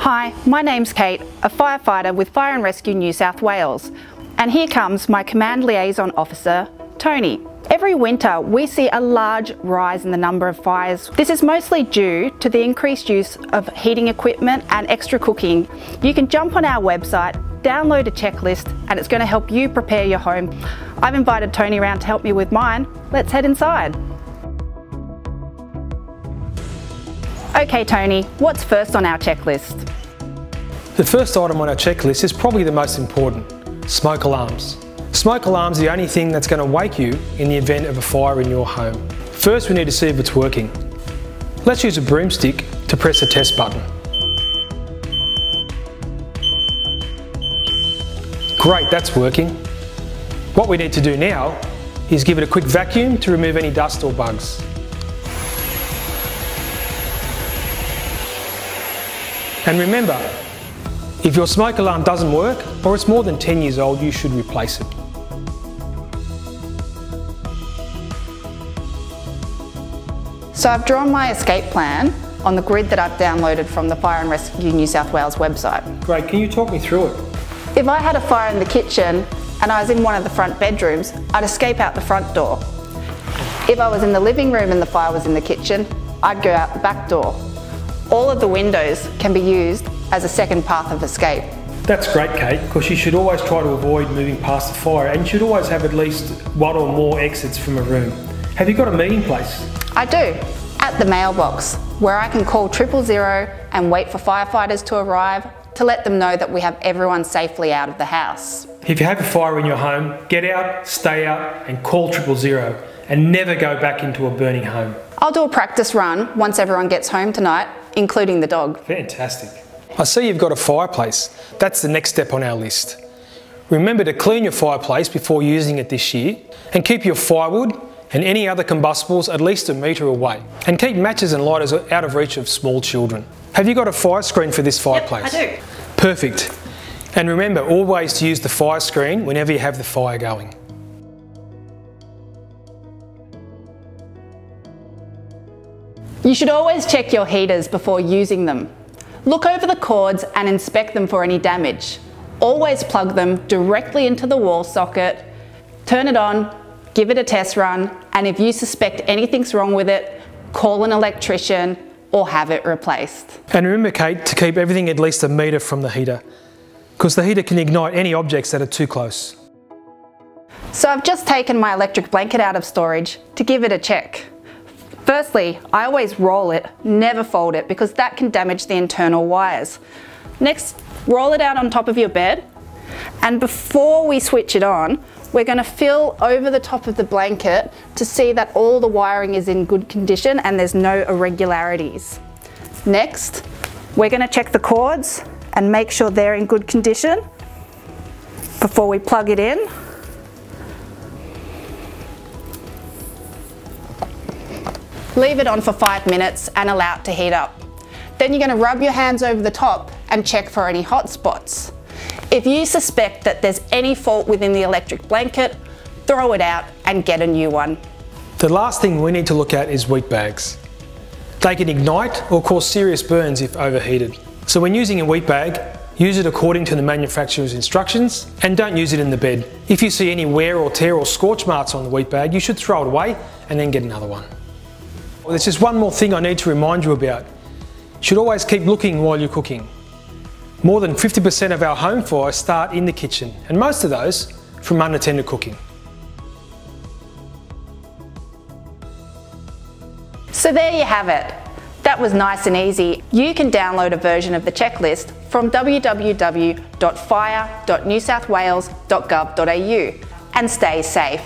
Hi, my name's Kate, a firefighter with Fire and Rescue New South Wales. And here comes my Command Liaison Officer, Tony. Every winter we see a large rise in the number of fires. This is mostly due to the increased use of heating equipment and extra cooking. You can jump on our website, download a checklist, and it's going to help you prepare your home. I've invited Tony around to help me with mine. Let's head inside. Okay Tony, what's first on our checklist? The first item on our checklist is probably the most important: smoke alarms. Smoke alarms are the only thing that's going to wake you in the event of a fire in your home. First we need to see if it's working. Let's use a broomstick to press the test button. Great, that's working. What we need to do now is give it a quick vacuum to remove any dust or bugs. And remember, if your smoke alarm doesn't work or it's more than 10 years old, you should replace it. So I've drawn my escape plan on the grid that I've downloaded from the Fire and Rescue New South Wales website. Great, can you talk me through it? If I had a fire in the kitchen and I was in one of the front bedrooms, I'd escape out the front door. If I was in the living room and the fire was in the kitchen, I'd go out the back door. All of the windows can be used as a second path of escape. That's great, Kate, because you should always try to avoid moving past the fire, and you should always have at least one or more exits from a room. Have you got a meeting place? I do, at the mailbox, where I can call 000 and wait for firefighters to arrive to let them know that we have everyone safely out of the house. If you have a fire in your home, get out, stay out, and call 000, and never go back into a burning home. I'll do a practice run once everyone gets home tonight, including the dog. Fantastic. I see you've got a fireplace. That's the next step on our list. Remember to clean your fireplace before using it this year, and keep your firewood and any other combustibles at least 1 metre away. And keep matches and lighters out of reach of small children. Have you got a fire screen for this fireplace? Yep, I do. Perfect. And remember always to use the fire screen whenever you have the fire going. You should always check your heaters before using them. Look over the cords and inspect them for any damage. Always plug them directly into the wall socket, turn it on, give it a test run, and if you suspect anything's wrong with it, call an electrician or have it replaced. And remember, Kate, to keep everything at least 1 metre from the heater, because the heater can ignite any objects that are too close. So I've just taken my electric blanket out of storage to give it a check. Firstly, I always roll it, never fold it, because that can damage the internal wires. Next, roll it out on top of your bed, and before we switch it on, we're going to feel over the top of the blanket to see that all the wiring is in good condition and there's no irregularities. Next, we're going to check the cords and make sure they're in good condition before we plug it in. Leave it on for 5 minutes and allow it to heat up. Then you're going to rub your hands over the top and check for any hot spots. If you suspect that there's any fault within the electric blanket, throw it out and get a new one. The last thing we need to look at is wheat bags. They can ignite or cause serious burns if overheated. So when using a wheat bag, use it according to the manufacturer's instructions and don't use it in the bed. If you see any wear or tear or scorch marks on the wheat bag, you should throw it away and then get another one. There's just one more thing I need to remind you about. You should always keep looking while you're cooking. More than 50% of our home fires start in the kitchen, and most of those from unattended cooking. So there you have it. That was nice and easy. You can download a version of the checklist from www.fire.newsouthwales.gov.au and stay safe.